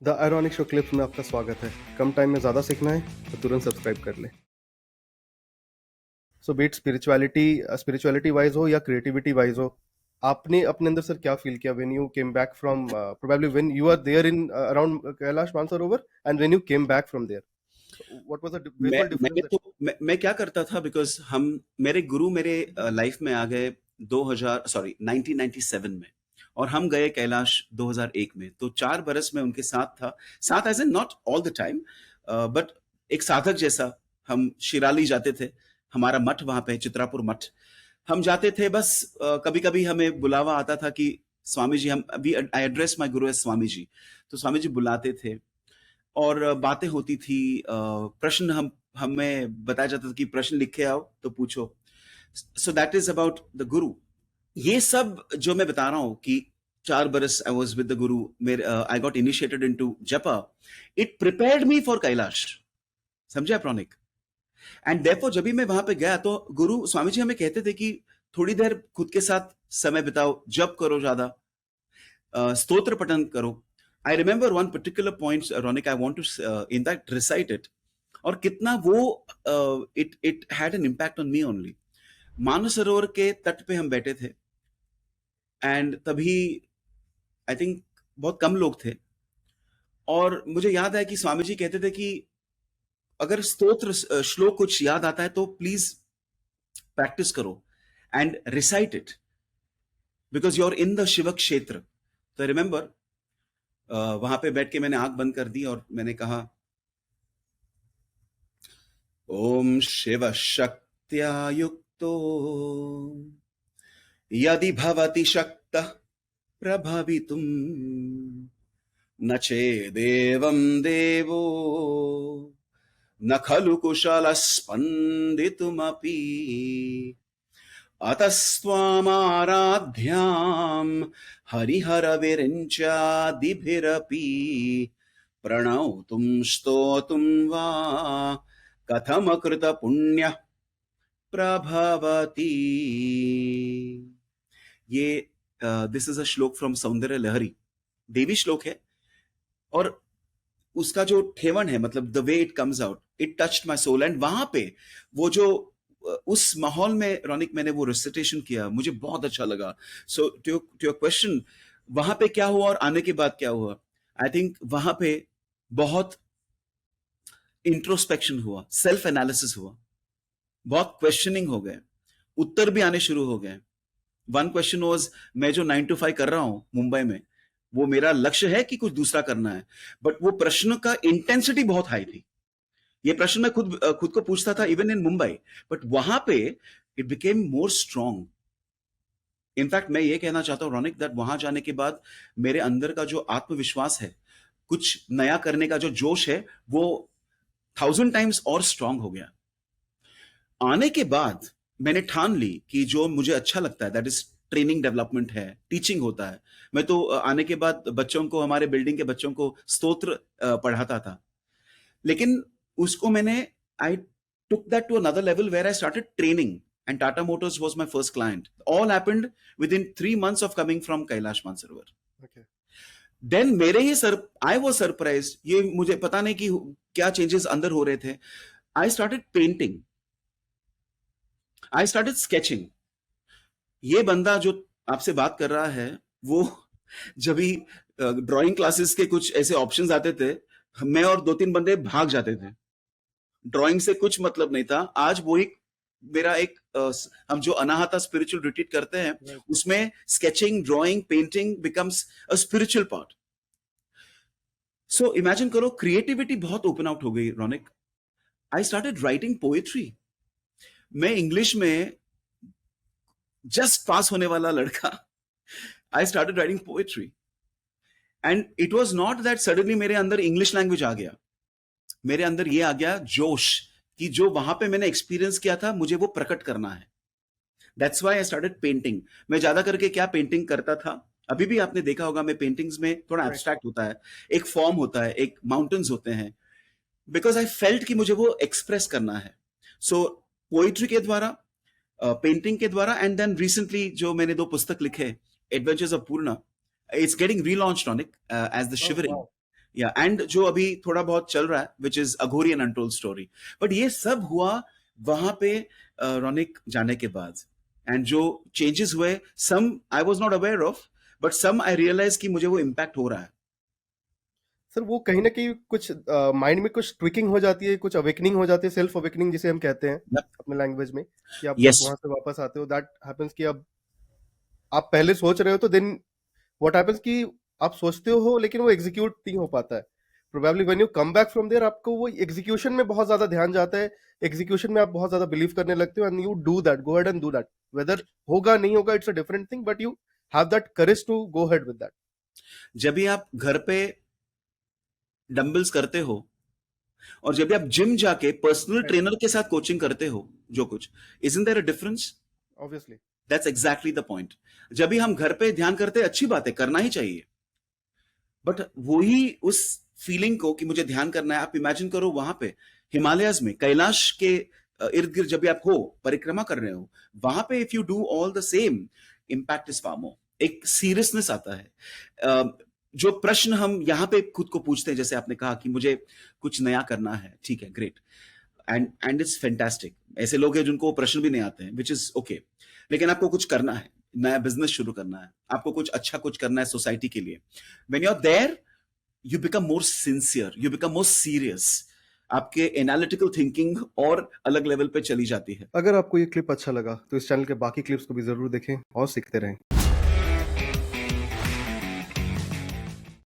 The ironic show clips में आपका स्वागत है। कम टाइम में ज़्यादा सीखना है तो तुरंत सब्सक्राइब कर ले। सो बीट स्पिरिचुअलिटी वाइज हो या क्रिएटिविटी वाइज हो, आपने अपने अंदर सर क्या फील किया when you came back from probably when you are there in around Kailash Mansarovar and when you came back from there, what was the main visual main difference? तो मैं क्या करता था, बिकॉज हम मेरे गुरु मेरे लाइफ में आ गए 2000 सॉरी 1997 में, और हम गए कैलाश 2001 में। तो 4 बरस में उनके साथ था, साथ as an not all the time, but एक साधक जैसा। हम शिराली जाते थे, हमारा मठ वहां पे चित्रापुर मठ। हम जाते थे बस, कभी कभी हमें बुलावा आता था कि स्वामी जी, हम अभी I address my Guru as Swami ji, तो स्वामी जी बुलाते थे और बातें होती थी। प्रश्न हम हमें बताया जाता था कि प्रश्न लिखे आओ तो पूछो। So that is about the गुरु। ये सब जो मैं बता रहा हूं कि 4 बरस आई वॉज विद द गुरु, मेरे आई गॉट इनिशिएटेड इनटू जपा। It prepared me for Kailash, समझे प्रॉनिक? एंड देयरफॉर जब भी मैं वहां पे गया तो गुरु स्वामी जी हमें कहते थे कि थोड़ी देर खुद के साथ समय बिताओ, जप करो ज्यादा, स्तोत्र पठन करो। I remember one particular point, रोनिक, I want to in that recite it. और कितना वो it it had an impact on me only. Mansarovar के तट पे हम बैठे थे, एंड तभी आई थिंक बहुत कम लोग थे, और मुझे याद है कि स्वामी जी कहते थे कि अगर स्तोत्र श्लोक कुछ याद आता है तो प्लीज प्रैक्टिस करो and recite it, because you are in the Shiv क्षेत्र। तो रिमेंबर वहां पे बैठ के मैंने आंख बंद कर दी और मैंने कहा, ओम शिव शक्त्या युक्तो यदि भवति शक्तः प्रभवितुम् न चेदेवं देवो न खलु कुशलः स्पन्दितुमपि अतस्त्वामाराध्यां हरिहरविरिञ्चादिभिरपि प्रणौतुं स्तोतुं वा कथमकृत पुण्यः प्रभवति। ये दिस इज अ श्लोक फ्रॉम सौंदर्य लहरी, देवी श्लोक है। और उसका जो ठेवन है, मतलब the way it comes out, it touched my soul. And वहां पे वो जो उस माहौल में रोनिक मैंने वो रिसिटेशन किया, मुझे बहुत अच्छा लगा। सो टू योर क्वेश्चन, वहां पे क्या हुआ और आने के बाद क्या हुआ, आई थिंक वहां पे बहुत इंट्रोस्पेक्शन हुआ, सेल्फ एनालिसिस हुआ, बहुत क्वेश्चनिंग हो गए, उत्तर भी आने शुरू हो गए। वन क्वेश्चन वाज, मैं जो 9 to 5 कर रहा हूं मुंबई में, वो मेरा लक्ष्य है कि कुछ दूसरा करना है? बट वो प्रश्न का इंटेंसिटी बहुत हाई थी। ये प्रश्न मैं खुद को पूछता था इवन इन मुंबई, बट वहां पे it became more strong. In fact मैं ये कहना चाहता हूं रोनिक, दैट वहां जाने के बाद मेरे अंदर का जो आत्मविश्वास है, कुछ नया करने का जो जोश है, वो 1000 times और स्ट्रांग हो गया। आने के बाद मैंने ठान ली कि जो मुझे अच्छा लगता है, दैट इज ट्रेनिंग डेवलपमेंट है, टीचिंग होता है। मैं तो आने के बाद बच्चों को, हमारे बिल्डिंग के बच्चों को स्तोत्र पढ़ाता था। लेकिन उसको मैंने, आई took that to another level where I started training, and Tata Motors was my first client. All happened within 3 months of coming from Kailash Mansarovar. Okay. Then मेरे ही I was surprised, ये मुझे पता नहीं कि क्या चेंजेस अंदर हो रहे थे। I started painting, I started sketching. ये बंदा जो आपसे बात कर रहा है, वो जब भी ड्राइंग क्लासेस के कुछ ऐसे ऑप्शंस आते थे, मैं और 2-3 बंदे भाग जाते थे। ड्राइंग से कुछ मतलब नहीं था। आज वो एक मेरा एक हम जो अनाहता स्पिरिचुअल रिट्रीट करते हैं, Right. उसमें sketching, drawing, painting becomes a spiritual part. So imagine करो, क्रिएटिविटी बहुत ओपन आउट हो गई Ronik. I started writing poetry. मैं इंग्लिश में जस्ट पास होने वाला लड़का, I started writing poetry, and it was not that suddenly मेरे अंदर इंग्लिश लैंग्वेज आ गया। मेरे अंदर ये आ गया जोश कि जो वहां पे मैंने एक्सपीरियंस किया था, मुझे वो प्रकट करना है। That's why I started painting. मैं ज्यादा करके क्या पेंटिंग करता था, अभी भी आपने देखा होगा, मैं पेंटिंग्स में थोड़ा Right. एब्स्ट्रैक्ट होता है, एक फॉर्म होता है, एक माउंटेन्स होते हैं, बिकॉज आई फेल्ट कि मुझे वो एक्सप्रेस करना है। सो पोइट्री के द्वारा, पेंटिंग के द्वारा, एंड देन रिसेंटली जो मैंने 2 पुस्तक लिखे, adventures of Purna, it's getting relaunched on it as the Oh, shivering. wow. या एंड जो अभी थोड़ा बहुत चल रहा है which is Aghori and untold story, but ये सब हुआ वहां पे रौनिक जाने के बाद, एंड जो चेंजेस हुए some I was not aware of, but some I realise कि मुझे वो इम्पैक्ट हो रहा है। सर वो कहीं ना कहीं कुछ माइंड में कुछ ट्विकिंग हो जाती है, कुछ अवेकनिंग हो जाती है, सेल्फ अवेकनिंग जिसे हम कहते हैं अपने लैंग्वेज में, कि आप जब यस वहां से वापस आते हो दैट हैपेंस कि अब आप पहले सोच रहे हो तो देन व्हाट हैपेंस कि आप सोचते हो लेकिन वो एग्जीक्यूट नहीं हो पाता है। Probably when you come back from there आपको वो एग्जीक्यूशन में बहुत ज्यादा ध्यान जाता है, एग्जीक्यूशन में आप बहुत ज्यादा बिलीव करने लगते हो and you do that, go ahead and do that, whether होगा नहीं होगा it's a different thing, but you have that courage to go ahead with that. जब भी आप घर पे डंबल्स करते हो और जब भी आप जिम जाके पर्सनल ट्रेनर के साथ कोचिंग करते हो, जो कुछ, isn't there a difference? Obviously. That's exactly the point. जब भी हम घर पे ध्यान करते हैं, अच्छी बात है, करना ही चाहिए, बट वही उस फीलिंग को कि मुझे ध्यान करना है, आप इमेजिन करो वहां पे हिमालयस में कैलाश के इर्द गिर्द जब भी आप हो, परिक्रमा कर रहे हो, वहां पे if you do all the same, impact is far more, एक सीरियसनेस आता है। जो प्रश्न हम यहाँ पे खुद को पूछते हैं, जैसे आपने कहा कि मुझे कुछ नया करना है, ठीक है, ग्रेट, एंड इट्स फैंटास्टिक। ऐसे लोग हैं जिनको प्रश्न भी नहीं आते हैं, विच इज ओके, लेकिन आपको कुछ करना है, नया बिजनेस शुरू करना है, आपको कुछ अच्छा कुछ करना है सोसाइटी के लिए, when you are there you become more sincere, you become more serious, आपके एनालिटिकल थिंकिंग और अलग लेवल पे चली जाती है। अगर आपको ये क्लिप अच्छा लगा तो इस चैनल के बाकी क्लिप्स को भी जरूर देखें और सीखते रहें।